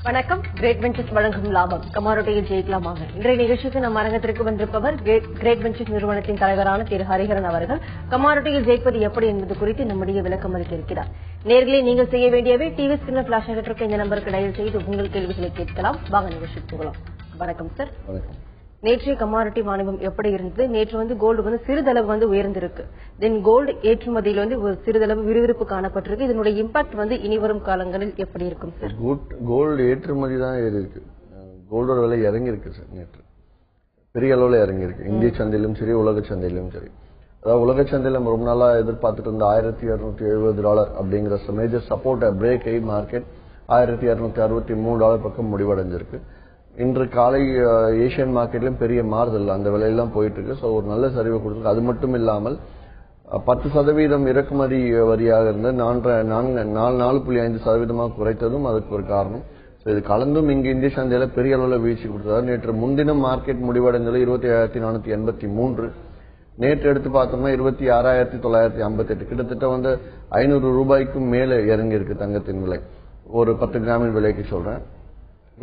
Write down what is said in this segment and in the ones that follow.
வணக்கம். Great ventures வழங்கும் லாபம் கமாரோட்டியில் ஜெயிக்கலாமாக. இன்றைய நிகழ்ச்சிக்கு நம் அரங்கத்திற்கு வந்திருப்பவர் கிரேட் வெஞ்சர்ஸ் நிறுவனத்தின் தலைவரான திரு ஹரிஹரன் அவர்கள். கமாரோட்டியில் ஜெயிப்பது எப்படி என்பது குறித்து நம்முடைய விளக்கம் அளிக்க இருக்கிறார். நேர்களே, நீங்கள் செய்ய வேண்டியவை டிவி ஸ்கிரீன் பிளாஷ் ஆகிட்டு இந்த நம்பருக்கு டயல் செய்து உங்கள் கேள்விகளை கேட்கலாம். வாங்க நிகழ்ச்சிக்கு போகலாம். வணக்கம் சார். வணக்கம். நேற்றைய கமாரோட்டி வாணிபம் எப்படி இருந்தது? நேற்று கோல்டு சிறிதளவு உயர்ந்திருக்கு. தென் கோல்டு ஏற்றுமதியில் ஒரு சிறிதளவு விறுவிறுப்பு காணப்பட்டிருக்கு. இதனுடைய இம்பாக்ட் இனி வரும் காலங்களில் எப்படி இருக்கும் சார்? கோல்டு ஏற்றுமதி தான் இருக்கு. கோல்டோட விலை இறங்கி இருக்கு சார். நேற்று பெரிய அளவுல இறங்கி இருக்கு. இந்திய சந்தையிலும் சரி, உலக சந்தையிலும் சரி. அதாவது உலக சந்தையில ரொம்ப நாளா எதிர்பார்த்துட்டு இருந்த $1270 அப்படிங்கிற மேஜர் சப்போர்ட் பிரேக் ஐ மார்க்கெட் $1263 பக்கம் முடிவடைஞ்சிருக்கு. இன்று காலை ஏசியன் மார்க்கெட்லயும் பெரிய மாறுதல் அந்த விலையெல்லாம் போயிட்டு இருக்கு. ஸோ ஒரு நல்ல சரிவை கொடுத்துருக்கு. அது மட்டும் இல்லாமல் 10% இறக்குமதி வரியாக இருந்து 4.5% குறைத்ததும் அதுக்கு ஒரு காரணம். இது கலந்தும் இங்கு இந்திய சந்தையில பெரிய அளவுல வீழ்ச்சி கொடுத்தது. நேற்று முன்தினம் மார்க்கெட் முடிவடைந்தது 27,483. நேற்று எடுத்து பார்த்தோம்னா 26,958. கிட்டத்தட்ட ₹500 மேல இறங்கி இருக்கு தங்கத்தின் விலை. ஒரு 10 கிராமின் விலைக்கு சொல்றேன்.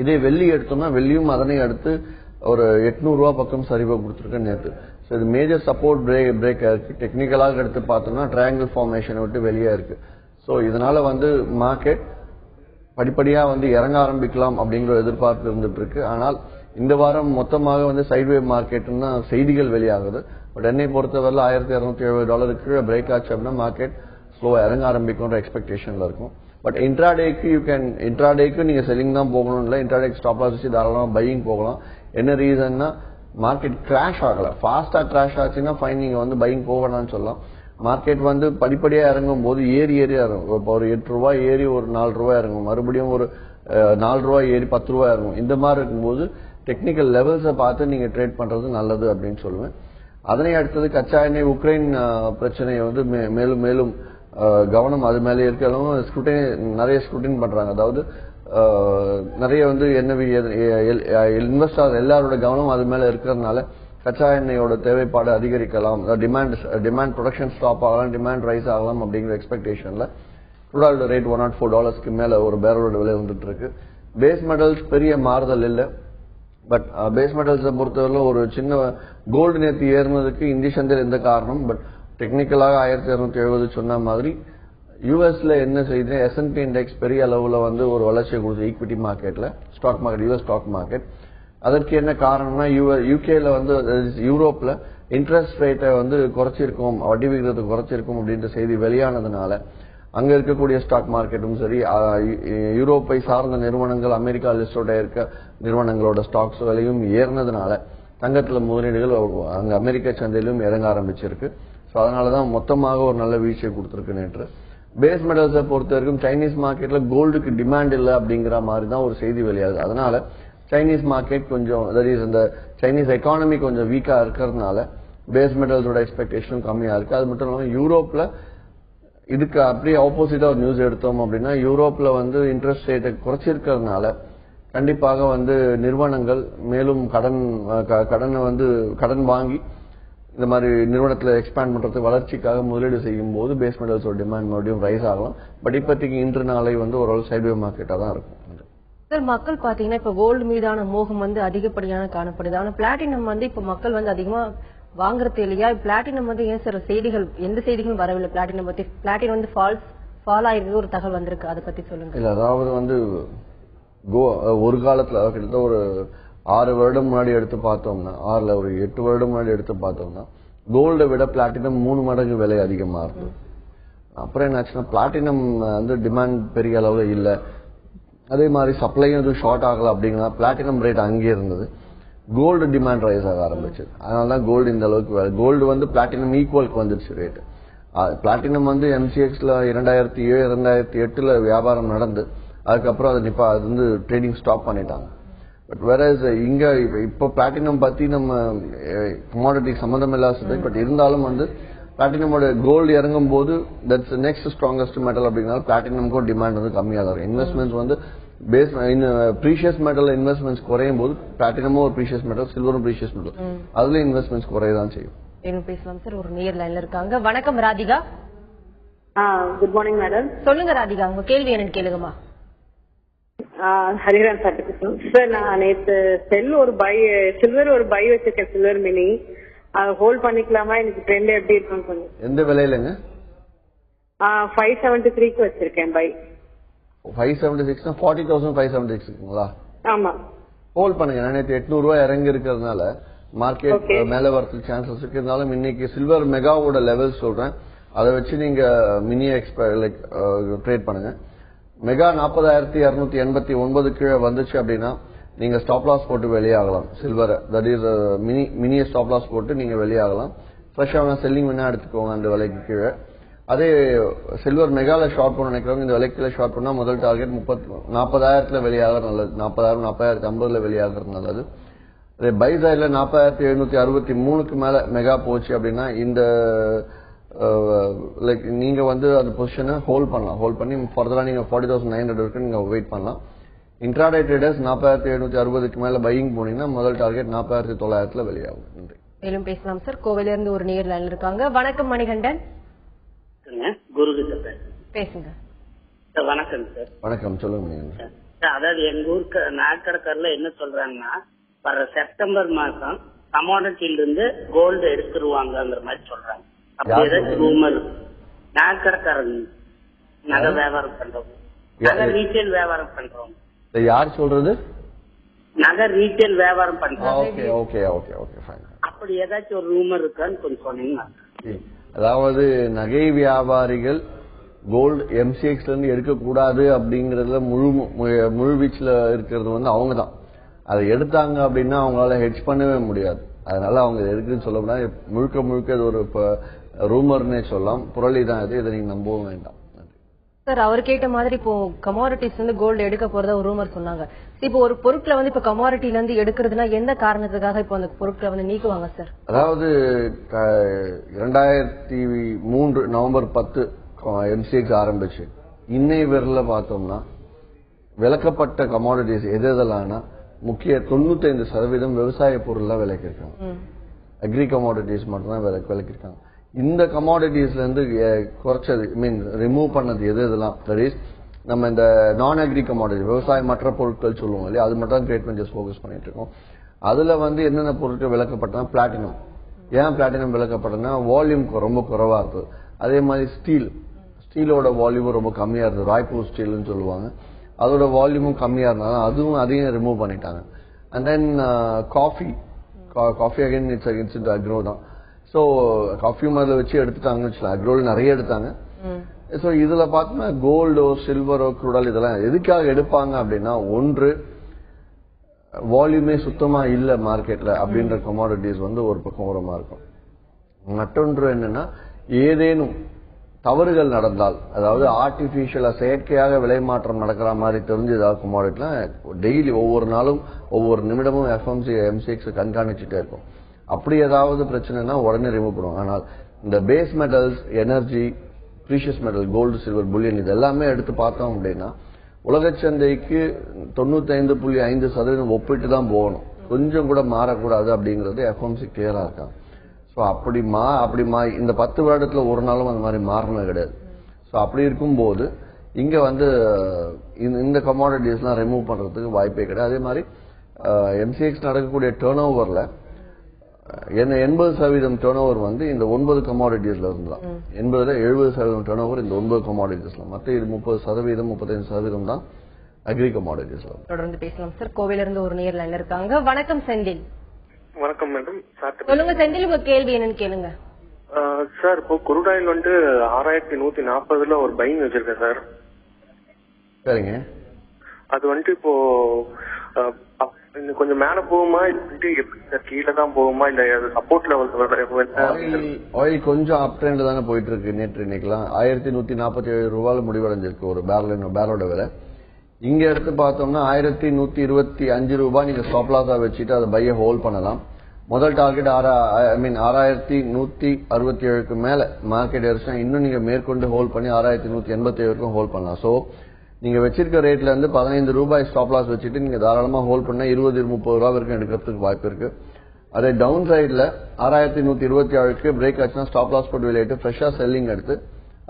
இதே வெள்ளி எடுத்தோம்னா வெள்ளியும் அதனை அடுத்து ஒரு ₹800 பக்கம் சரிவை கொடுத்துருக்கு நேற்று. இது மேஜர் சப்போர்ட் பிரேக் இருக்கு. டெக்னிக்கலாக எடுத்து பார்த்தோம்னா ட்ரையாங்கிள் ஃபார்மேஷனை விட்டு வெளியே இருக்கு. ஸோ இதனால மார்க்கெட் படிப்படியா இறங்க ஆரம்பிக்கலாம் அப்படிங்கிற எதிர்பார்ப்பு இருந்துட்டு இருக்கு. ஆனால் இந்த வாரம் மொத்தமாக சைட்வே மார்க்கெட்னா செய்திகள் வெளியாகுது. பட் என்னை பொறுத்தவரை $1270 பிரேக் ஆச்சு அப்படின்னா மார்க்கெட் ஸ்லோவா இறங்க ஆரம்பிக்கும்ன்ற எக்ஸ்பெக்டேஷன்ல இருக்கும். பட் இன்ட்ராடேக்கு நீங்க செல்லிங் தான் போகணும் இல்ல, இன்ட்ராடேக்கு ஸ்டாப் லாஸ் வச்சு தாராளமா பையிங் போகலாம். என்ன ரீசன்னா மார்க்கெட் கிராஷ் ஆகல. ஃபாஸ்டா கிராஷ் ஆச்சுன்னா ஃபைன், நீங்க பையிங் போகலாம்னு சொல்லலாம். மார்க்கெட் படிப்படியா இறங்கும் போது ஏறி இறங்கும். இப்போ ஒரு ₹8 ஏறி ஒரு ₹4 இறங்கும், மறுபடியும் ஒரு ₹4 ஏறி ₹10 இறங்கும். இந்த மாதிரி இருக்கும்போது டெக்னிக்கல் லெவல்ஸை பார்த்து நீங்க ட்ரேட் பண்றது நல்லது அப்படின்னு சொல்லுவேன். அதனை அடுத்தது கச்சா எண்ணெய் உக்ரைன் பிரச்சனையை மேலும் மேலும் கவனம் அது மேலே இருக்க நிறைய ஸ்க்ரூட்டின் பண்றாங்க. அதாவது நிறைய இன்வெஸ்டர் எல்லாரோட கவனம் அது மேல இருக்கிறதுனால கச்சா எண்ணெயோட தேவைப்பாடு அதிகரிக்கலாம். டிமாண்ட் ப்ரொடக்ஷன் ஸ்டாப் ஆகலாம், டிமாண்ட் ரைஸ் ஆகலாம் அப்படிங்கிற எக்ஸ்பெக்டேஷன்ல crude ரேட் $104 மேல ஒரு பேரலோட விலை வந்துட்டு இருக்கு. பேஸ் மெட்டல்ஸ் பெரிய மாறுதல் இல்லை. பட் பேஸ் மெட்டல்ஸை பொறுத்தவரை ஒரு சின்ன கோல்டு நேற்று ஏறினதுக்கு இந்திய சந்தையில் எந்த காரணம். பட் டெக்னிக்கலாக 1270 சொன்ன மாதிரி யூஎஸ்ல என்ன செய்யுது, S&P இண்டெக்ஸ் பெரிய அளவுல ஒரு வளர்ச்சியை கொடுத்து ஈக்விட்டி மார்க்கெட்ல, stock market, US stock market. அதற்கு என்ன காரணம்னா யூகேல யூரோப்ல இன்ட்ரெஸ்ட் ரேட்டை குறைச்சிருக்கும், வட்டி விகிதத்தை குறைச்சிருக்கும் அப்படின்ற செய்தி வெளியானதுனால அங்க இருக்கக்கூடிய ஸ்டாக் மார்க்கெட்டும் சரி, யூரோப்பை சார்ந்த நிறுவனங்கள், அமெரிக்கா லிஸ்டோட இருக்க நிறுவனங்களோட ஸ்டாக்ஸ் விலையும் ஏறினதுனால தங்கத்துல முதலீடுகள் அங்க அமெரிக்க சந்தையிலும் இறங்க ஆரம்பிச்சிருக்கு. ஸோ அதனாலதான் மொத்தமாக ஒரு நல்ல வீழ்ச்சியை கொடுத்திருக்கு நேற்று. பேஸ் மெட்டல்ஸை பொறுத்த வரைக்கும் சைனீஸ் மார்க்கெட்ல கோல்டுக்கு டிமாண்ட் இல்லை அப்படிங்கிற மாதிரி தான் ஒரு செய்தி வெளியாகுது. அதனால சைனீஸ் மார்க்கெட் கொஞ்சம், இந்த சைனீஸ் எக்கானமி கொஞ்சம் வீக்கா இருக்கிறதுனால பேஸ் மெட்டல்ஸோட எக்ஸ்பெக்டேஷனும் கம்மியா இருக்கு. அது மட்டும் இல்லாமல் யூரோப்ல இதுக்கு அப்படியே ஆப்போசிட்டா ஒரு நியூஸ் எடுத்தோம் அப்படின்னா யூரோப்ல இன்ட்ரெஸ்ட் ரேட்டை குறைச்சிருக்கிறதுனால கண்டிப்பாக நிறுவனங்கள் மேலும் கடன் வாங்கி இந்த மாதிரி நிறுவனத்தில் எக்ஸ்பேண்ட் பண்றதுக்கு வளர்ச்சிக்காக முதலீடு செய்யும் போது பேஸ் மெட்டல்ஸோட டிமாண்ட் மறுபடியும் ரைஸ் ஆகலாம். பட் இப்போதைக்கு இன்று நாளை ஒரு சைட்வே மார்க்கெட்டா தான் இருக்கும். சார், மக்கள் பாத்தீங்கன்னா இப்ப கோல்டு மீதான மோகம் அதிகப்படியான காணப்படுது. ஆனா பிளாட்டினம் இப்ப மக்கள் அதிகமா வாங்குறது இல்லையா? பிளாட்டினம் ஏன் சார் செய்திகள், எந்த செய்திகளும் வரவில்லை பிளாட்டினம் பத்தி? பிளாட்டினம் ஃபால் ஆயிருக்கு ஒரு தகவல் வந்திருக்கு, அதை பத்தி சொல்லுங்க. இல்ல, அதாவது ஒரு காலத்துல கிட்டத்தட்ட ஒரு 6 வருடம் முன்னாடி எடுத்து பார்த்தோம்னா, 6 ஒரு 8 வருடம் முன்னாடி எடுத்து பார்த்தோம்னா கோல்டை விட பிளாட்டினம் 3 மடங்கு விலை அதிகமா இருக்கு. அப்புறம் என்னாச்சுன்னா பிளாட்டினம் டிமாண்ட் பெரிய அளவுல இல்ல, அதே மாதிரி சப்ளையும் ஷார்ட் ஆகல அப்படிங்கிற பிளாட்டினம் ரேட் அங்கே இருந்தது. கோல்டு டிமாண்ட் ரைஸ் ஆக ஆரம்பிச்சது. அதனாலதான் கோல்டு இந்த அளவுக்கு கோல்டு பிளாட்டினம் ஈக்குவலுக்கு வந்துருச்சு ரேட். பிளாட்டினம் MCXல 2007 2008 வியாபாரம் நடந்து அதுக்கப்புறம் அது ட்ரேடிங் ஸ்டாப் பண்ணிட்டாங்க. பட் வேற இங்க இப்ப பிளாட்டினம் பத்தி நம்ம கமாடிட்டி சம்பந்தம் இல்லாத, பட் இருந்தாலும் பிளாட்டினமோட கோல்டு இறங்கும் போது தட்ஸ் நெக்ஸ்ட் ஸ்ட்ராங்கஸ்ட் மெட்டல் அப்படிங்கனால பிளாட்டினமுக்கும் டிமாண்ட் கம்மியாக தான் இருக்கும். Investments base precious metal investments குறையும் போது பிளாட்டினமும் ஒரு ப்ரீஷியஸ் மெட்டல், சில்வரும் ப்ரீஷியஸ் மெட்டல், அதுல இன்வெஸ்ட்மெண்ட்ஸ் குறையதான் செய்யும். பேசலாம் சார். ஒரு நேர் லைன்ல இருக்காங்க. வணக்கம் ராதிகா. Good morning madam. சொல்லுங்க ராதிகா, உங்க கேள்வி என்னன்னு கேளுங்கம்மா. ஹரிராம் சார் சார், நான் நேற்று சில்வர் ஒரு பை வச்சிருக்கேன், சில்வர் மினி. ஹோல்ட் பண்ணிக்கலாமா? எனக்கு ட்ரெண்ட் எப்படி இருக்குன்னு கொஞ்சம். எந்த விலையிலங்க? 573 வச்சிருக்கேன் பை. 576 40,576 இருக்குங்களா? ஆமா. ஹோல்ட் பண்ணுங்க. நேற்று 800 ரூபாய் இறங்கி இருக்கிறதுனால மார்க்கெட் மேல வரதுக்கு சான்சஸ் இருக்கு. இருந்தாலும் இன்னைக்கு சில்வர் மெகாவோட லெவல் சொல்றேன், அதை வச்சு நீங்க மினி ட்ரேட் பண்ணுங்க. மெகா 40,289 கீழே வந்துச்சு அப்படின்னா நீங்க ஸ்டாப் லாஸ் போட்டு வெளியாகலாம். சில்வர் தட் இஸ் மினிய ஸ்டாப் லாஸ் போட்டு நீங்க வெளியாகலாம். ஃப்ரெஷ்ஷாக செல்லிங் வேணா எடுத்துக்கோங்க அந்த விலைக்கு கீழே. அதே சில்வர் மெகால ஷார்ட் பண்ண நினைக்கிறவங்க இந்த விலைக்குள்ள ஷார்ட் பண்ணா முதல் டார்கெட் 40,000 வெளியாகிறது நல்லது. 40,000 40,050 வெளியாகிறது நல்லது. அதே பை சைட்ல 40,763 மேல மெகா போச்சு அப்படின்னா இந்த லைக் நீங்க வந்து அந்த பொசிஷனை ஹோல்ட் பண்ணலாம். ஹோல்ட் பண்ணி ஃபர்தரா நீங்க 40,900 வரைக்கும் நீங்க வெயிட் பண்ணலாம். இன்ட்ராடே ட்ரேடர்ஸ் 4760 மேல பையிங் போனீங்கன்னா முதல் டார்கெட் 49,000 வெளியாகும். நன்றி. மேலும் பேசலாம் சார். கோவில இருந்து ஒரு நேர் லைன் இருக்காங்க. வணக்கம் மணிகண்டன். பேசுங்க. வணக்கம் சார். வணக்கம், சொல்லுங்க. அதாவது எங்க ஊருக்கு நாட்கடற்கரில் என்ன சொல்றாங்கன்னா, வர செப்டம்பர் மாசம் கமாடிட்டில இருந்து கோல்டு எடுத்துருவாங்கிற மாதிரி சொல்றாங்க. அப்படி ஏதாச்சும் ரூமர்? நாட்கடற்கரன் நகை வியாபாரம் பண்றவங்க, நகை ரீட்டைல் வியாபாரம் பண்றவங்க. யார் சொல்றது? நகை ரீட்டைல் வியாபாரம் பண்றவங்க. அப்படி ஏதாச்சும் ஒரு ரூமர் இருக்கான்னு கொஞ்சம் சொன்னீங்கன்னா. அதாவது நகை வியாபாரிகள் கோல்டு எம்சிஎக்ஸ்ல இருந்து எடுக்கக்கூடாது அப்படிங்கறதுல முழு வீச்சுல இருக்கிறது வந்து அவங்க தான். அதை எடுத்தாங்க அப்படின்னா அவங்களால ஹெட்ஜ் பண்ணவே முடியாது. அதனால அவங்க எடுக்குன்னு சொல்லப்போனா முழுக்க இது ஒரு ரூமர்னே சொல்லலாம். புரளி தான் இது. இதை நீங்க நம்பவும் வேண்டாம். சார், அவர் கேட்ட மாதிரி இப்போ கமாடிட்டிஸ் வந்து கோல்டு எடுக்க போறதா ஒரு ரூமர் சொன்னாங்க. இப்போ ஒரு பொருட்களை வந்து இப்ப கமாடிட்டில இருந்து எடுக்கிறதுனா எந்த காரணத்துக்காக இப்போ அந்த பொருட்களை வந்து நீக்குவாங்க சார்? அதாவது 2003 நவம்பர் 10 எம்சிஎக்ஸ் ஆரம்பிச்சு இன்னை வரல பார்த்தோம்னா விலக்கப்பட்ட கமாடிட்டிஸ் எதெல்லாம் முக்கிய 95% விவசாய பொருள் தான் விலக்கிருக்காங்க. அக்ரி கமாடிட்டிஸ் மட்டும் தான் விலக்கிருக்காங்க. இந்த கமாடிட்டிஸ்ல இருந்து குறைச்சது ரிமூவ் பண்ணது எதெல்லாம் நம்ம இந்த நான் அக்ரி கமாடிட்டி விவசாய மற்ற பொருட்கள் சொல்லுவோம் இல்லையா, அது மட்டும் தான் ட்ரேட் வெஞ்சர்ஸ் ஃபோக்கஸ் பண்ணிட்டு இருக்கோம். அதுல வந்து என்னென்ன பொருட்கள் விலக்கப்பட்டனா பிளாட்டினம். ஏன் பிளாட்டினம் விலக்கப்பட்டனா வால்யூம் ரொம்ப குறைவா இருக்கு. அதே மாதிரி ஸ்டீலோட வால்யூமும் ரொம்ப கம்மியா இருந்தது. ராய்ப்பூர் ஸ்டீல்னு சொல்லுவாங்க. அதோட வால்யூமும் கம்மியா இருந்தாலும் அதையும் ரிமூவ் பண்ணிட்டாங்க. And then coffee again it's agro தான். ஸோ காஃபியும் அதில் வச்சு எடுத்துட்டாங்கன்னு வச்சுக்கலாம். அக்ரோல் நிறைய எடுத்தாங்க. ஸோ இதுல பார்த்தோம்னா கோல்டோ சில்வரோ குரூடால் இதெல்லாம் எதுக்காக எடுப்பாங்க அப்படின்னா, ஒன்று வால்யூமே சுத்தமா இல்ல மார்க்கெட்ல அப்படின்ற கமாடிட்டிஸ் வந்து ஒரு பக்கம் ஓரமா இருக்கும். மற்றொன்று என்னன்னா, ஏதேனும் தவறுகள் நடந்தால், அதாவது ஆர்டிபிஷியலா செயற்கையாக விலை மாற்றம் நடக்கிற மாதிரி தெரிஞ்சு ஏதாவது கமாடிட்டிலாம் டெய்லி ஒவ்வொரு நாளும் ஒவ்வொரு நிமிடமும் எம்சிஎக்ஸ் கண்காணிச்சுட்டே இருக்கும். அப்படி ஏதாவது பிரச்சனைனா உடனே ரிமூவ் பண்ணுவோம். ஆனால் இந்த base metals, energy, precious metal, gold, silver, bullion இது எல்லாமே எடுத்து பார்த்தோம் அப்படின்னா உலக சந்தைக்கு 95.5% ஒப்பிட்டு தான் போகணும். கொஞ்சம் கூட மாறக்கூடாது அப்படிங்கிறது எஃப்எம்சி கிளியரா இருக்காங்க. ஸோ அப்படி இந்த 10 வருடத்துல ஒரு நாளும் அந்த மாதிரி மாறினது கிடையாது. ஸோ அப்படி இருக்கும்போது இங்க வந்து இந்த கமாடிட்டிஸ்லாம் ரிமூவ் பண்றதுக்கு வாய்ப்பே கிடையாது. அதே மாதிரி எம்சிஎக்ஸ் நடக்கக்கூடிய டேர்ன் ஓவர்ல 80% டேர்ன் ஓவர் வந்து இந்த 9 கமாடிட்டிஸ்ல இருந்தான். 70% டேர்ன் ஓவர் இந்த 9 கமாடிட்டிஸ்ல. மற்ற 30%, 35% தான் அக்ரி கமாடிட்டிஸ்ல. தொடர்ந்து பேசலாம் சார். கோவில இருந்து ஒரு நேர் லைன்ல இருக்காங்க. வணக்கம் செந்தில். வணக்கம் மேடம். சொல்லுங்க செந்தில், உங்க கேள்வி என்னன்னு கேளுங்க. சார், இப்போ குருடாயில் வந்து 6140 ஒரு பைங் வச்சிருக்கேன் சார். சரிங்க. அது வந்துட்டு இப்போ கொஞ்சம் மேல போகுமா, கீழே தான் போகுமா, இல்ல சப்போர்ட் லெவல்? ஆயில் கொஞ்சம் அப் ட்ரெண்ட் தானே போயிட்டு இருக்கு. நேற்று இன்னைக்கெல்லாம் 1147 ரூபாய் முடிவடைஞ்சிருக்கு ஒரு பேரலோட விலை. இங்க எடுத்து பார்த்தோம்னா 1125 ரூபாய் நீங்க ஸ்டாப் லாஸா வச்சுட்டு அதை பைய ஹோல்ட் பண்ணலாம். முதல் டார்கெட் 6167 மேல மார்க்கெட் ஏறிச்சா இன்னும் நீங்க மேற்கொண்டு ஹோல்ட் பண்ணி 6187 வரைக்கும் ஹோல்ட் பண்ணலாம். சோ நீங்க வச்சிருக்க ரேட்ல இருந்து 15 ரூபாய் ஸ்டாப் லாஸ் வச்சுட்டு நீங்க தாராளமா ஹோல்ட் பண்ணா 20-30 ரூபாய் வரைக்கும் எடுக்கிறதுக்கு வாய்ப்பு இருக்கு. அதே டவுன் சைட்ல 6127 பிரேக் ஆச்சுன்னா ஸ்டாப் லாஸ் போட்டு வெளியிட்டு ஃப்ரெஷ்ஷா செல்லிங் எடுத்து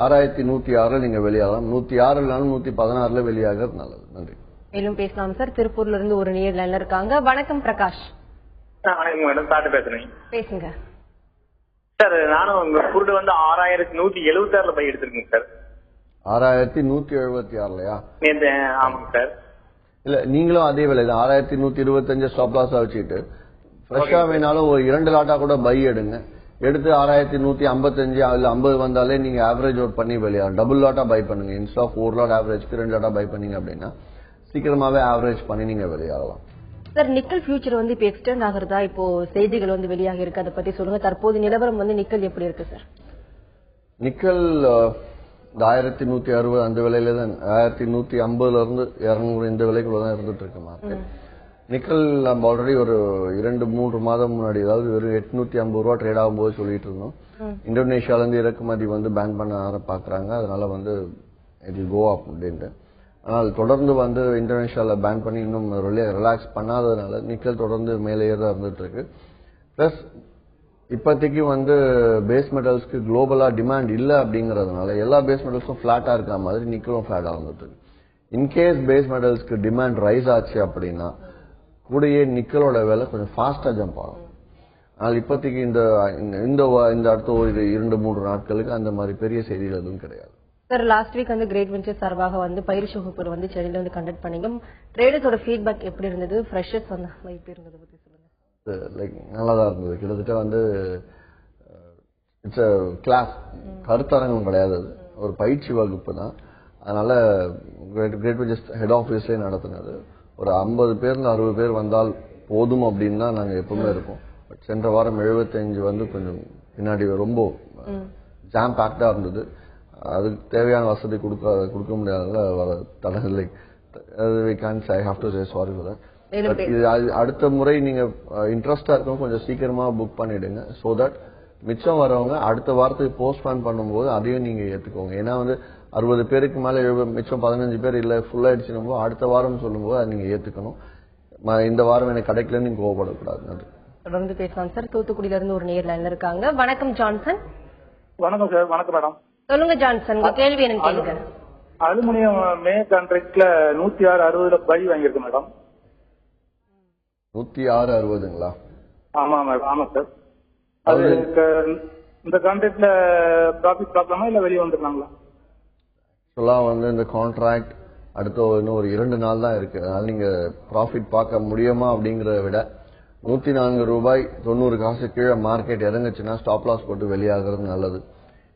6106 நீங்க வெளியாகலாம். 106 இல்லைனாலும் 116 வெளியாகிறது நல்லது. நன்றி. மேலும் பேசலாம் சார். திருப்பூர்ல இருந்து ஒரு நேர் லைன்ல இருக்காங்க. வணக்கம் பிரகாஷ். வணக்கம் மேடம், சாப்பிட்டு பேசுறேன். பேசுங்க சார். நானும் உங்க குருடு 6176 பை எடுத்திருக்கேங்க சார். 6176லயா? ஆமாங்க சார். இல்ல நீங்களும் அதே விலை தான் 6125 ஸ்டாப் லாஸா வச்சுட்டு ஃப்ரெஷ்ஷா வேணாலும் ஒரு 2 லாட்டா கூட பை எடுங்க. எடுத்து 6155 இல்ல 50 வந்தாலே நீங்க ஆவரேஜ் அவுட் பண்ணி வெளியாகும். டபுள் லாட்டா பை பண்ணுங்க. இன்ஸ்டா 4 லாட் ஆவரேஜ்க்கு 2 லாட்டா பை பண்ணீங்க அப்படின்னா சீக்கிரமாவே ஆவரேஜ் பண்ணி நீங்க வெளியாகலாம். சார், நிக்கல் ஃபியூச்சர் இப்ப எக்ஸ்டெண்ட் ஆகுறதா இப்போ செய்திகள் வெளியாக இருக்கு, அதை பத்தி சொல்லுங்க. தற்போது நிலவரம் நிக்கல் எப்படி இருக்கு சார்? நிக்கல் 1160 அந்த விலையில தான் 1150ல இருந்து 200 இந்த விலைக்குள்ள தான் இருந்துட்டு இருக்கு மார்க்கெட். நிக்கல் நம்ம ஆல்ரெடி ஒரு 2-3 மாதம் முன்னாடி, அதாவது ஒரு 850 ரூபா ட்ரேட் ஆகும்போது சொல்லிட்டு இருந்தோம். இந்தோனேஷியால இருந்து இறக்குமதி பேன் பண்ண பாக்குறாங்க, அதனால இட் கோ அப் அப்படின்ட்டு. ஆனால் தொடர்ந்து இந்தோனேஷியால பேன் பண்ணி இன்னும் ரிலாக்ஸ் பண்ணாததுனால நிக்கல் தொடர்ந்து மேலேயே தான் இருந்துட்டு இருக்கு. பிளஸ் இப்போதைக்கு பேஸ் மெட்டல்ஸ்க்கு குளோபலா டிமாண்ட் இல்ல அப்படிங்கறதுனால எல்லா பேஸ் மெட்டல்ஸும் பிளாட்டா இருக்க மாதிரி நிக்கலும் பிளாட்டா வந்துட்டு இருக்கு. இன்கேஸ் பேஸ் மெட்டல்ஸ்க்கு டிமாண்ட் ரைஸ் ஆச்சு அப்படின்னா கூடயே நிக்கலோட விலை கொஞ்சம் ஃபாஸ்டா ஜம்ப் ஆகும். ஆனால் இப்போதைக்கு இந்த அடுத்த ஒரு 2-3 நாட்களுக்கு அந்த மாதிரி பெரிய செய்திகள் எதுவும் கிடையாது. Sir, last week great venture சார்பாக பயிற்சி வகுப்பு சென்னையில கண்டக்ட் பண்ணீங்க. ட்ரேடர்ஸோட ஃபீட்பேக் எப்படி இருந்தது? ஃப்ரெஷர்ஸ் எப்படி இருந்தது பத்தி சொல்லுங்க. லைக் நல்லாதான் இருந்தது. கிட்டத்தட்ட இட்ஸ் கிளாஸ், கருத்தரங்கம் கிடையாது, அது ஒரு பயிற்சி வகுப்பு தான். அதனால கிரேட் வெஞ்சர்ஸ் ஹெட் ஆபீஸ்லயே நடத்தினது. ஒரு 50 பேர்ல 60 பேர் வந்தால் போதும் அப்படின்னு தான் நாங்க எப்பவுமே இருக்கோம். பட் சென்ற வாரம் 75 கொஞ்சம் பின்னாடி ரொம்ப ஜாம் பேக்டா இருந்தது. அதுக்கு தேவையான வசதி கொடுக்க முடியாததுல தடை. I have to say sorry for that. இது அடுத்த முறை நீங்க இன்ட்ரெஸ்டா இருக்கவங்க கொஞ்சம் சீக்கிரமா புக் பண்ணிடுங்க. சோ தட் மிச்சம் வரவங்க அடுத்த வாரத்துக்கு போஸ்ட்பான் பண்ணும்போது அதையும் நீங்க ஏத்துக்கோங்க. ஏன்னா 60 பேருக்கு மேல மிச்சம் 15 பேர் இல்ல ஃபுல் ஆயிடுச்சுன்னு அடுத்த வாரம் சொல்லும்போது அதை நீங்க ஏத்துக்கணும். இந்த வாரம் எனக்கு கிடைக்கலன்னு நீங்க கோவப்படக்கூடாது. நன்றி. தொடர்ந்து பேசலாம் சார். தூத்துக்குடியில இருந்து ஒரு நேர் லைன்ல இருக்காங்க. வணக்கம் ஜான்சன். வணக்கம் சார். வணக்கம் மேடம். சொல்லுங்க ஜான்சன், உங்க கேள்வி என்னன்னு கேளுங்க. அலுமினியம் மே கான்ட்ராக்ட்ல 106.60 பை வாங்கியிருக்கு மேடம். 106.60ங்களா? ஆமா மேடம். ஆமா சார். அது இந்த கான்ட்ராக்ட்ல ப்ராஃபிட் பார்க்கலாமா இல்ல வெளியே வந்துடலாங்களா? இந்த கான்ட்ராக்ட் அடுத்த இன்னும் ஒரு 2 நாள் தான் இருக்கு. அதனால நீங்க ப்ராஃபிட் பார்க்க முடியுமா அப்படிங்கறத விட 104 ரூபாய் 90 காசு கீழே மார்க்கெட் இறங்குச்சுன்னா ஸ்டாப் லாஸ் போட்டு வெளியாகிறது நல்லது.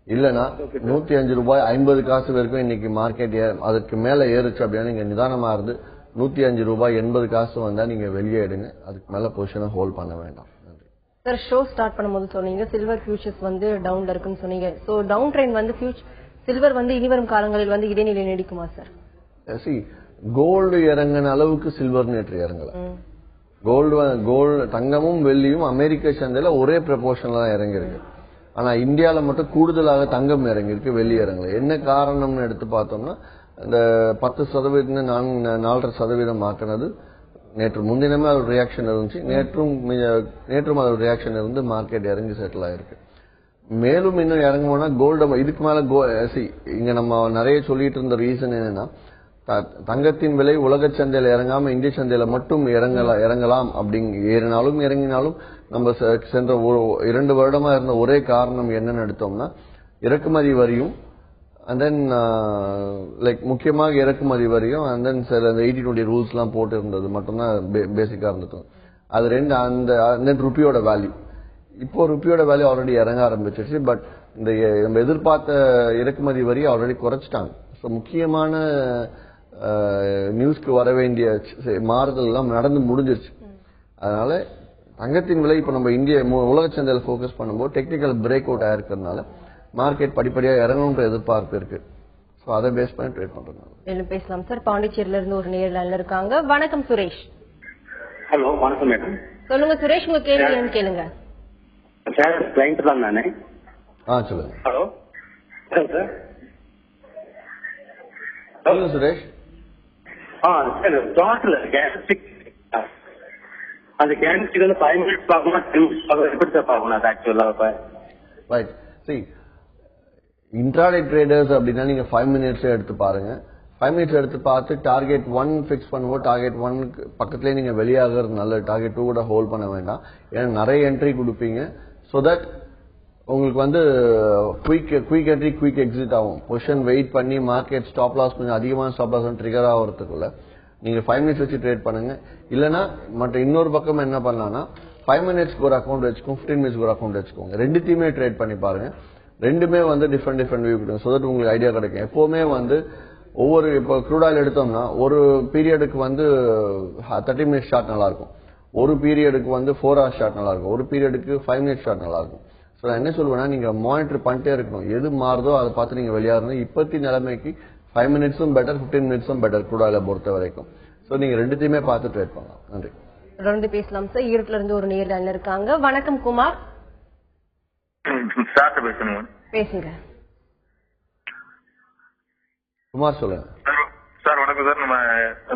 இல்லனா 105 ரூபாய் 50 காசு வரைக்கும் இன்னைக்கு மார்க்கெட் அதுக்கு மேல ஏறுச்சு அப்படின்னா நீங்க நிதானமா இருந்து 105 ரூபாய் 80 காசு வந்தா நீங்க வெளியே எடுங்க. அதுக்கு மேல பொசிஷனை ஹோல்ட் பண்ண வேண்டாம். நன்றி சார். ஷோ ஸ்டார்ட் பண்ணும்போது சொன்னீங்க சில்வர் ஃபியூச்சர்ஸ் டவுன்ல இருக்குன்னு சொன்னீங்க. சோ டவுன் ட்ரெண்ட் சில்வர் இனி வரும் காலங்களில் இடைநிலை நீடிக்குமா சார்? கோல்டு இறங்கின அளவுக்கு சில்வர் நேற்று இறங்கல. கோல்டு தங்கமும் வெள்ளியும் அமெரிக்க சந்தையில ஒரே ப்ரொபோர்ஷன்ல தான் இறங்கிருக்கு. ஆனா இந்தியால மட்டும் கூடுதலாக தங்கம் இறங்கிருக்கு, வெள்ளி இறங்கல. என்ன காரணம்னு எடுத்து பார்த்தோம்னா இந்த 10% 4.5% ஆக்கினது நேற்று முன்தினமே அதோட ரியாக்ஷன் இருந்துச்சு. நேற்றும் அதோட ரியாக்ஷன் இருந்து மார்க்கெட் இறங்கி செட்டில் ஆயிருக்கு. மேலும் இன்னும் இறங்குவோம்னா கோல்டு இதுக்கு மேல இங்க நம்ம நிறைய சொல்லிட்டு இருந்த ரீசன் என்னன்னா தங்கத்தின் விலை உலக சந்தையில இறங்காம இந்திய சந்தையில மட்டும் இறங்கலாம் ஏறினாலும் இறங்கினாலும் நம்ம சென்ற 2 வருடமா இருந்த ஒரே காரணம் என்னன்னு எடுத்தோம்னா இறக்குமதி வரியும் அண்ட் தென் முக்கியமாக இறக்குமதி வரியும் அண்ட் தென் சில 80-20 ரூல்ஸ் எல்லாம் போட்டு இருந்தது மட்டும்தான் பேசிக்கா இருந்தது. அது ரெண்டு அந்த ருப்பியோட வேல்யூ. இப்போ ருப்பியோட வேல்யூ ஆல்ரெடி இறங்க ஆரம்பிச்சிருச்சு. பட் இந்த நம்ம எதிர்பார்த்த இறக்குமதி வரி ஆல்ரெடி குறைச்சிட்டாங்க. ஸோ முக்கியமான நியூஸ்க்கு வர வேண்டிய மாறுதல் எல்லாம் நடந்து முடிஞ்சிருச்சு. அதனால தங்கத்தின் விலை இப்ப நம்ம உலக சந்தையில போக்கஸ் பண்ணும்போது டெக்னிக்கல் பிரேக் அவுட் ஆயிருக்கிறதுனால மார்க்கெட் படிப்படியா இறங்கணும்ன்ற எதிர்பார்ப்பு இருக்கு. ஸோ அதை பேஸ் பண்ணி ட்ரேட் பண்றோம். பேசலாம் சார். பாண்டிச்சேரியில இருந்து ஒரு நேர்ல இருக்காங்க. வணக்கம் சுரேஷ். ஹலோ, வணக்கம் மேடம். சொல்லுங்க சுரேஷ், உங்க கேள்வி என்னன்னு கேளுங்க. சார் கிளைண்ட் தான் நானே. சொல்லுங்க. Hello sir. சொல்லுங்க சுரேஷ். சார் ஜாட்ல கேண்டில்ஸ்டிக் அந்த கேண்டில்ஸ்டிக் 5 மினிட்ஸ் பார்க்கணும் 10 மினிட்ஸ் பார்க்கணும் எப்படி சார் பார்க்கணும் அது ஆக்சுவலா? ரைட். இன்ட்ராடே ட்ரேடர்ஸ் அப்படின்னா நீங்க 5 மினிட்ஸ் எடுத்து பாருங்க. 5 மினிட்ஸ் எடுத்து பார்த்து டார்கெட் 1 ஃபிக்ஸ் பண்ணுவோம். டார்கெட் 1 பக்கத்துலேயே நீங்க வெளியாகிறது நல்லது. டார்கெட் 2 கூட ஹோல்ட் பண்ண வேண்டாம். ஏன்னா நிறைய என்ட்ரி கொடுப்பீங்க. ஸோ தட் உங்களுக்கு வந்து குயிக் என்ட்ரி குயிக் எக்ஸிட் ஆகும். பொசிஷன் வெயிட் பண்ணி மார்க்கெட் ஸ்டாப் லாஸ் கொஞ்சம் அதிகமான ஸ்டாப் லாஸ் ட்ரிகர் ஆகிறதுக்குள்ள நீங்க 5 மினிட்ஸ் வச்சு ட்ரேட் பண்ணுங்க. இல்லைன்னா மற்ற இன்னொரு பக்கம் என்ன பண்ணலாம்னா 5 மினிட்ஸ்க்கு ஒரு அக்கௌண்ட் வச்சுக்கோங்க, 15 மினிட்ஸ்க்கு ஒரு அக்கௌண்ட் வச்சுக்கோங்க. ரெண்டுத்தையுமே ட்ரேட் பண்ணி பாருங்க. ரெண்டுமே வந்து டிஃப்ரெண்ட் வியூ கிடைக்கும். ஸோ தட் உங்களுக்கு ஐடியா கிடைக்கும். எப்பவுமே வந்து ஒவ்வொரு இப்போ க்ரூட் ஆயில் எடுத்தோம்னா ஒரு பீரியடுக்கு வந்து 30 மினிட்ஸ் ஷார்ட் நல்லா இருக்கும், ஒரு பீரியடுக்கு வந்து 4 hours ஷார்ட் நல்லா இருக்கும், ஒரு பீரியடுக்கு 5 மினிட்ஸ் ஷார்ட் நல்லா இருக்கும். ஸோ நான் என்ன சொல்லுவேன்னா நீங்க மானிட்டர் பண்ணிட்டே இருக்கணும். எது மாறுதோ அதை பார்த்து நீங்க வெளியாகணும். இப்பத்தி நிலைமைக்கு 5 மினிட்ஸும் பெட்டர், 15 மினிட்ஸும் பெட்டர் க்ரூட் ஆயிலை பொறுத்த வரைக்கும். ஸோ நீங்க ரெண்டுத்தையுமே பார்த்து ட்ரேட் பண்ணலாம். நன்றி. தொடர்ந்து பேசலாம் சார். ஈரோட்ல இருந்து ஒரு நேர்ல இருக்காங்க. வணக்கம் குமார். பேசுங்க குமார், சொல்லுங்க சார். வணக்கம் சார். நம்ம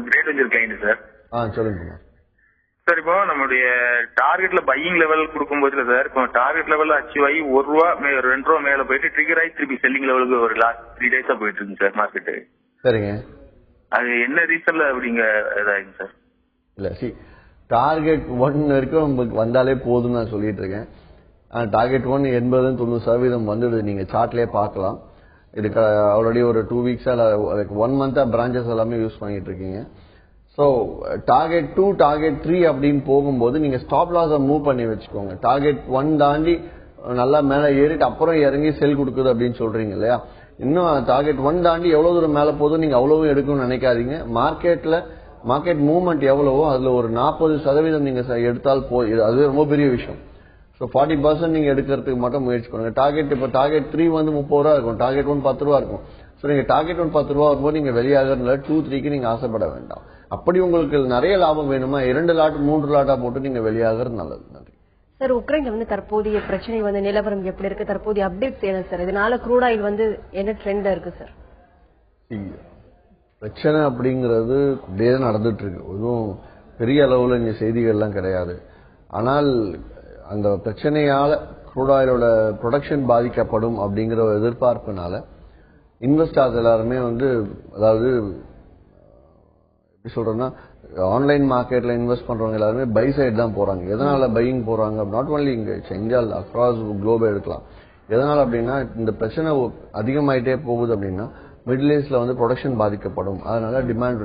கிரேட் வெஞ்சர் கிளைண்ட் சார். சொல்லுங்க குமார். சார், இப்போ நம்மளுடைய டார்கெட்ல பையிங் லெவல் கொடுக்கும்போதுல சார், இப்போ டார்கெட் லெவல் அச்சீவ் ஆகி ₹1 ₹2 மேல போயிட்டு ட்ரிகர் ஆகி திருப்பி செல்லிங் லெவலுக்கு ஒரு லாஸ்ட் 3 days போயிட்டு இருக்கு சார் மார்க்கெட். சரிங்க. அது என்ன ரீசன்ல அப்படிங்க இதாங்க சார்? இல்ல டார்கெட் 1 வரைக்கும் வந்தாலே போதும் நான் சொல்லிட்டு இருக்கேன். டார்கெட் 1 80-90% வந்துடுது. நீங்க சார்ட்லயே பார்க்கலாம். இதுக்கு ஆல்ரெடி ஒரு 2 வீக்ஸா 1 மந்தா பிரான்ச்சஸ் எல்லாமே யூஸ் பண்ணிட்டு இருக்கீங்க. ஸோ டார்கெட் 2 டார்கெட் 3 அப்படின்னு போகும்போது நீங்க ஸ்டாப் லாஸை மூவ் பண்ணி வச்சுக்கோங்க. டார்கெட் 1 தாண்டி நல்லா மேல ஏறிட்டு அப்புறம் இறங்கி செல் கொடுக்குது அப்படின்னு சொல்றீங்க இல்லையா? இன்னும் டார்கெட் 1 தாண்டி எவ்வளவு தூரம் மேல போதும் நீங்க அவ்வளவு எடுக்கணும்னு நினைக்காதீங்க. மார்க்கெட் மூவ்மெண்ட் எவ்வளவோ அதுல ஒரு 40% நீங்க எடுத்தால் அது ரொம்ப பெரிய விஷயம். ஸோ 40% நீங்க எடுக்கிறதுக்கு மட்டும் முயற்சி பண்ணுங்க. டார்கெட் 3 வந்து ₹30 இருக்கும், டார்கெட் 1 ₹10 இருக்கும். ஸோ நீங்க டார்கெட் 1 ₹10 வரும்போது நீங்க வெளியாகிறதுல 2-3க்கு நீங்க ஆசைப்பட வேண்டாம். அப்படி உங்களுக்கு நிறைய லாபம் வேணுமா 2 லாட் 3 லாட்டா போட்டு நீங்க வெளியாகிறது நல்லது. நன்றி சார். உக்ரைன்ல வந்து தற்போதைய பிரச்சனை வந்து நிலவரம் எப்படி இருக்கு? தற்போதைய அப்டேட்ஸ் என்ன சார்? இதனால க்ரூட் ஆயில் வந்து என்ன ட்ரெண்ட் இருக்கு சார்? பிரச்சனை அப்படிங்கிறது அப்படியே நடந்துட்டு இருக்கு. எதுவும் பெரிய அளவுல இங்க செய்திகள்லாம் கிடையாது. ஆனால் அந்த பிரச்சனையால க்ரூட் ஆயிலோட ப்ரொடக்ஷன் பாதிக்கப்படும் அப்படிங்கிற ஒரு எதிர்பார்ப்புனால இன்வெஸ்டர்ஸ் எல்லாருமே வந்து, அதாவது எப்படி சொல்றேன்னா, ஆன்லைன் மார்க்கெட்ல இன்வெஸ்ட் பண்றவங்க எல்லாருமே பை சைடு தான் போறாங்க. எதனால பையிங் போறாங்க? நாட் ஒன்லி இங்க, இந்தியா அக்ராஸ் குளோபே எடுக்கலாம். எதனால அப்படின்னா இந்த பிரச்சனை அதிகமாயிட்டே போகுது அப்படின்னா மிடில் ஈஸ்ட்ல வந்து ப்ரொடக்ஷன் பாதிக்கப்படும், அதனால டிமாண்ட்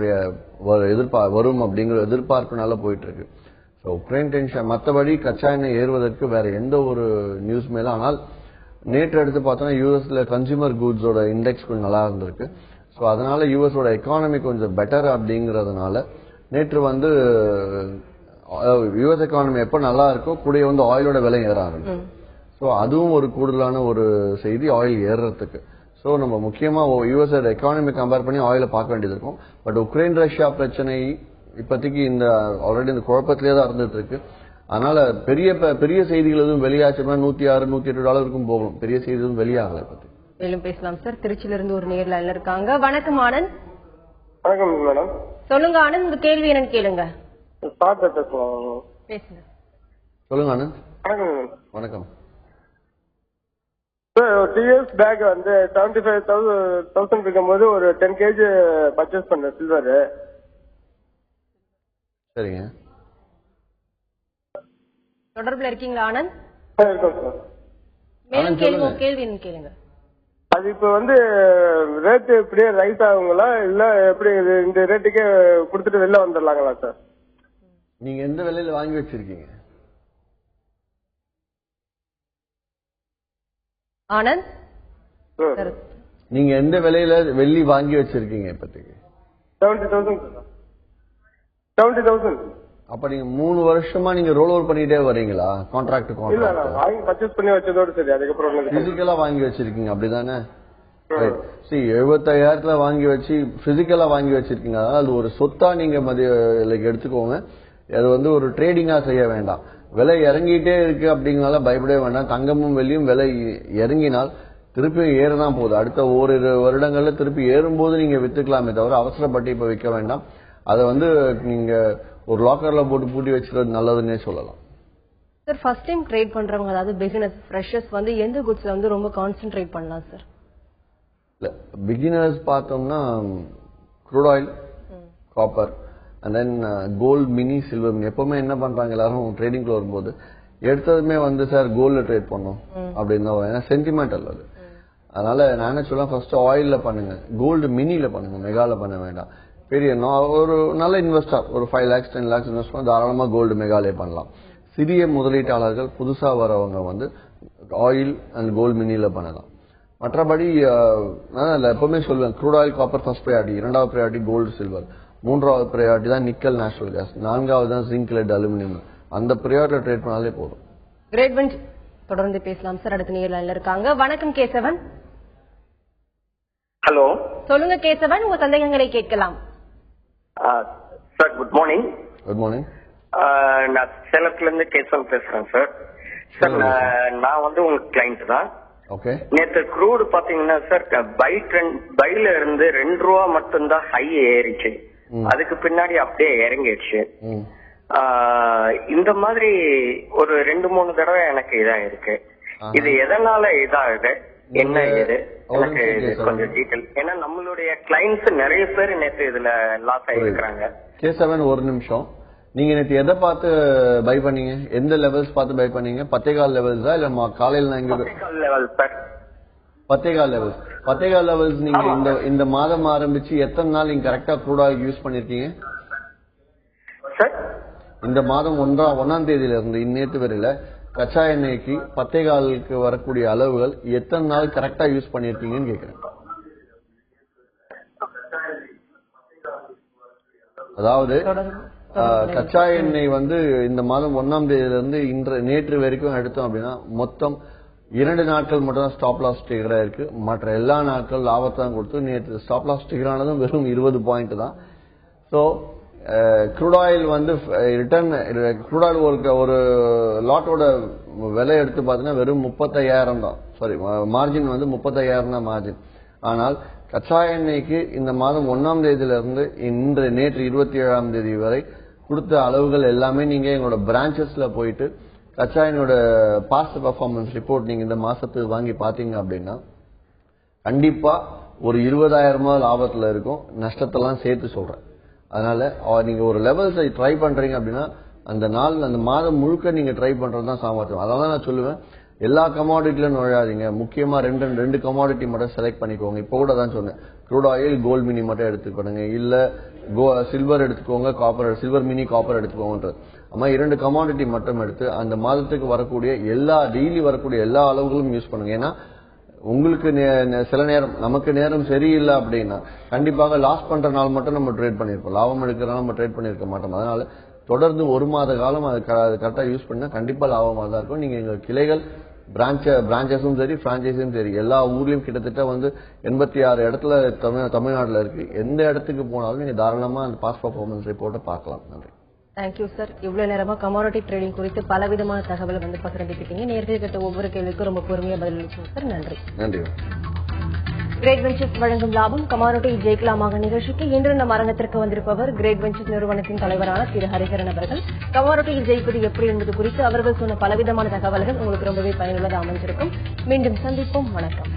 வரும் அப்படிங்கிற எதிர்பார்ப்புனால போயிட்டு இருக்கு. ஸோ உக்ரைன் டென்ஷன், மற்றபடி கச்சா எண்ணெய் ஏறுவதற்கு வேற எந்த ஒரு நியூஸ் மேல. ஆனால் நேற்று எடுத்து பார்த்தோம்னா யூஎஸ்ல கன்சியூமர் கூட்ஸோட இண்டெக்ஸ் கொஞ்சம் நல்லா இருந்திருக்கு. ஸோ அதனால யூஎஸோட எக்கானமி கொஞ்சம் பெட்டர் அப்படிங்கறதுனால நேற்று வந்து யூஎஸ் எக்கானமி எப்ப நல்லா இருக்கோ கூட வந்து ஆயிலோட விலை ஏற ஆரம்பிக்கும். ஸோ அதுவும் ஒரு கூடுதலான ஒரு செய்தி ஆயில் ஏறுறதுக்கு. ஸோ நம்ம முக்கியமா யூஎஸ் எக்கானமி கம்பேர் பண்ணி ஆயில பார்க்க வேண்டியது இருக்கும். பட் உக்ரைன் ரஷ்யா பிரச்சனை இப்போதைக்கு இந்த ஆல்ரெடி இந்த குழப்பத்திலே தான் இருந்துட்டு இருக்கு. அதனால பெரிய செய்திகள் எதுவும் வெளியாச்சுன்னா $106-108 போகும். பெரிய செய்தி எதுவும் வெளியாகல. பத்தி மேலும் பேசலாம் சார். திருச்சியில இருந்து ஒரு நேர்ல இருக்காங்க. வணக்கம் ஆனந்த். வணக்கம் மேடம். சொல்லுங்க ஆனந்த், உங்க கேள்வி என்னன்னு கேளுங்க. பேசுங்க. சொல்லுங்க ஆனந்த். வணக்கம். வணக்கம் சார். 2 years பேக் வந்து 75,000 இருக்கும்போது ஒரு 10 kg பர்ச்சேஸ் பண்ணேன் சில்வர். சரிங்க. தொடர்புல இருக்கீங்களா ஆனந்த்? இருக்கோம் சார். மேலும் கேள்வி என்ன கேளுங்க. அது இப்ப வந்து ரேட் இப்படியே ரைஸ் ஆகுங்களா இல்ல எப்படி இந்த ரேட்டுக்கே கொடுத்துட்டு வெளில வந்துடலாங்களா சார்? நீங்க எந்த விலையில வாங்கி வச்சிருக்கீங்க ஆனந்த்? நீங்க எந்த விலையில வெள்ளி வாங்கி வச்சிருக்கீங்க இப்போதைக்கு? 70,000. அப்ப நீங்க 3 வருஷமா நீங்க ரோல் ஓவர் பண்ணிட்டே வரீங்களா? கான்ட்ராக்ட் வாங்கி பர்ச்சேஸ் பண்ணி வச்சதோட சரி. அதுக்கப்புறம் பிசிக்கலா வாங்கி வச்சிருக்கீங்க அப்படிதானே? 75,000 வாங்கி வச்சு பிசிக்கலா வாங்கி வச்சிருக்கீங்க. அது ஒரு சொத்தா நீங்க எடுத்துக்கோங்க. அது வந்து ஒரு ட்ரேடிங்கா செய்ய வேண்டாம். விலை இறங்கிட்டே இருக்கு அப்படிங்கறதால பயப்படவே வேண்டாம். தங்கமும் வெள்ளியும் விலை இறங்கினால் திருப்பி ஏறதான் போகுது. அடுத்த ஓரிரு வருடங்கள்ல திருப்பி ஏறும்போது நீங்க வித்துக்கலாமே தவிர அவசரப்பட்டு இப்ப விற்க வேண்டாம். அதை வந்து நீங்க ஒரு லாக்கர்ல போட்டு பூட்டி வச்சுக்கிறது நல்லதுன்னே சொல்லலாம். சார், ஃபர்ஸ்ட் டைம் ட்ரேட் பண்றவங்க, அதாவது பிகினர்ஸ், ஃப்ரெஷர்ஸ் வந்து எந்த குட்ஸ்ல வந்து ரொம்ப கான்சென்ட்ரேட் பண்ணலாம் சார்? இல்ல, பிகினர்ஸ் பார்த்தோம்னா crude oil, copper, and then gold, mini, silver mini. எப்பவுமே என்ன பண்றாங்க எல்லாரும் ட்ரேடிங்ல வரும்போது எடுத்ததுமே வந்து சார் கோல்ட்ல ட்ரேட் பண்ணோம் அப்படின்னு தான், ஏன்னா சென்டிமெண்டல் அது. அதனால நான் என்ன சொல்ல, ஃபர்ஸ்ட் ஆயில்ல பண்ணுங்க, கோல்டு மினில பண்ணுங்க, மெகால பண்ண வேண்டாம். பெரிய ஒரு நல்ல இன்வெஸ்டர் ஒரு 5 lakhs 10 lakhs இன்வெஸ்ட் பண்ண தாராளமா கோல்டு மெகாலே பண்ணலாம். சிறிய முதலீட்டாளர்கள் புதுசா வரவங்க வந்து ஆயில் அண்ட் கோல்டு மினில பண்ணலாம். மற்றபடி நான் எப்பவுமே சொல்லுவேன், crude oil copper first priority, இரண்டாவது ப்ரையாரிட்டி கோல்டு சில்வர், மூன்றாவது ப்ரையாரிட்டி தான் நிக்கல் நேச்சுரல் கேஸ், நான்காவது தான் ஜிங்க் லெட் அலுமினியம். அந்த ப்ரையாரிட்டியில ட்ரேட் பண்ணாலே போதும். கிரேட் பெஞ்ச் தொடர்ந்து பேசலாம் சார். அடுத்த நேர் லைன்ல இருக்காங்க. வணக்கம் கேசவன். ஹலோ, சொல்லுங்க கேசவன், உங்க சந்தேகங்களை கேட்கலாம். Sir good morning. Good morning. நான் சேலத்துல இருந்து கேசவன் பேசுறேன் சார். சார் நான் வந்து உங்க கிளைண்ட் தான். ஓகே. நேற்று க்ரூடு பாத்தீங்கன்னா சார் பைல இருந்து 2 ரூபா மட்டும்தான் ஹை ஏறிச்சு, அதுக்கு பின்னாடி அப்படியே இறங்கிடுச்சு. இந்த மாதிரி ஒரு 2-3 தடவை எனக்கு இதா இருக்கு. இது எதனால இதாகுது, என்ன இது எனக்கு கொஞ்சம் டீட்டெயில். ஏன்னா நம்மளுடைய கிளைண்ட்ஸ் நிறைய பேர் நேற்று இதுல லாஸ் ஆயிருக்காங்க. கேசவன் ஒரு நிமிஷம், நீங்க நேற்று எதை பார்த்து பை பண்ணீங்க, எந்த லெவல்ஸ் பார்த்து பை பண்ணீங்க? 10 லெவல்ஸா இல்ல காலையில? நான் இங்க 10 லெவல் சார். 10 லெவல்ஸ். 10 லெவல்ஸ் நீங்க இந்த மாதம் ஆரம்பிச்சு எத்தனை நாள் நீங்க கரெக்டா க்ரூட் ஆயில் யூஸ் பண்ணிருக்கீங்க சார்? இந்த மாதம் 1ஆம் தேதியில இருந்து இன்னேற்று வரையில கச்சா எண்ணெய்க்கு 10 வரக்கூடிய அளவுகள் எத்தனை நாள் கரெக்டா யூஸ் பண்ணிருக்கீங்கன்னு கேக்குறேன். அதாவது கச்சா எண்ணெய் வந்து இந்த மாதம் 1ஆம் தேதியில இருந்து நேற்று வரைக்கும் எடுத்தோம் அப்படின்னா மொத்தம் 2 நாட்கள் மட்டும் தான் ஸ்டாப் லாஸ் ட்ரிகரா இருக்கு. மற்ற எல்லா நாட்கள் லாபத்தான் கொடுத்து நேற்று ஸ்டாப் லாஸ் ட்ரிகர் ஆனதும் வெறும் 20 பாயிண்ட் தான். சோ க்ரூட் ஆயில் வந்து ரிட்டர்ன் க்ரூட் ஆயில் ஒரு லாட்டோட விலை எடுத்து பார்த்தீங்கன்னா வெறும் 35,000 தான். சாரி, மார்ஜின் வந்து 35,000 தான் மார்ஜின். ஆனால் கச்சா எண்ணெய்க்கு இந்த மாதம் 1ஆம் தேதியில இருந்து நேற்று 27ஆம் தேதி வரை கொடுத்த அளவுகள் எல்லாமே நீங்க எங்களோட பிரான்ச்சஸ்ல போயிட்டு கச்சா எண்ணெயோட பாஸ்ட் பெர்ஃபார்மன்ஸ் ரிப்போர்ட் நீங்க இந்த மாசத்துக்கு வாங்கி பாத்தீங்க அப்படின்னா கண்டிப்பா ஒரு 20,000 லாபத்துல இருக்கும். நஷ்டத்தெல்லாம் சேர்த்து சொல்றேன். அதனால நீங்க ஒரு லெவல்ஸை ட்ரை பண்றீங்க அப்படின்னா அந்த மாதம் முழுக்க நீங்க ட்ரை பண்றதுதான் சாமர்த்தியம். அதனால நான் சொல்லுவேன், எல்லா கமாடிட்டிலும் நுழையாதீங்க. முக்கியமா ரெண்டு கமாடிட்டி மட்டும் செலக்ட் பண்ணிக்கோங்க. இப்போ கூட தான் சொன்னேன், க்ரூட் ஆயில் கோல்ட் மினி மட்டும் எடுத்துக்கோங்க, இல்ல சில்வர் எடுத்துக்கோங்க, காப்பர் சில்வர் மினி காப்பர் எடுத்துக்கோங்கன்றது. அம்மா 2 கமாடிட்டி மட்டும் எடுத்து அந்த மாதத்துக்கு வரக்கூடிய டெய்லி வரக்கூடிய எல்லா அளவுகளும் யூஸ் பண்ணுங்க. ஏன்னா உங்களுக்கு சில நேரம் நமக்கு நேரம் சரியில்லை அப்படின்னா கண்டிப்பாக லாஸ் பண்ற நாள் மட்டும் நம்ம ட்ரேட் பண்ணிருப்போம், லாபம் எடுக்கிறனால நம்ம ட்ரேட் பண்ணிருக்க மாட்டோம். அதனால தொடர்ந்து 1 மாத காலம் அது கரெக்டா யூஸ் பண்ணா கண்டிப்பா லாபமாக தான் இருக்கும். நீங்க எங்க கிளைகள் பிரான்ச்சஸும் சரி பிரான்ச்சைஸும் சரி எல்லா ஊர்லயும் கிட்டத்தட்ட வந்து 86 இடத்துல தமிழ்நாட்டில் இருக்கு. எந்த இடத்துக்கு போனாலும் நீங்க தாராளமா அந்த பாஸ்ட் பெர்ஃபார்மன்ஸ் ரிப்போர்ட்டை பார்க்கலாம். நன்றி. Thank you sir. இவ்வளவு நேரமா கமாடிட்டி ட்ரேடிங் குறித்து பலவிதமான தகவலை வந்து பகிர்ந்துக்கிட்டீங்க. நேர்கள் கிட்ட ஒவ்வொரு கேள்விக்கும் ரொம்ப பொறுமையா பதிலளிச்சோம் சார். நன்றி. நன்றி. கிரேட் வெஞ்சர்ஸ் வழங்கும் லாபம் கமாடிட்டி ஜெயிக்கலாமாக நிகழ்ச்சிக்கு இன்று நம் அரங்கத்திற்கு வந்திருப்பவர் கிரேட் வெஞ்சர்ஸ் நிறுவனத்தின் தலைவரான திரு ஹரிஹரன் அவர்கள். கமாடிட்டியில் ஜெயிப்பது எப்படி என்பது குறித்து அவர்கள் சொன்ன பலவிதமான தகவல்கள் உங்களுக்கு ரொம்பவே பயனுள்ளதாக அமைஞ்சிருக்கும். மீண்டும் சந்திப்போம். வணக்கம்.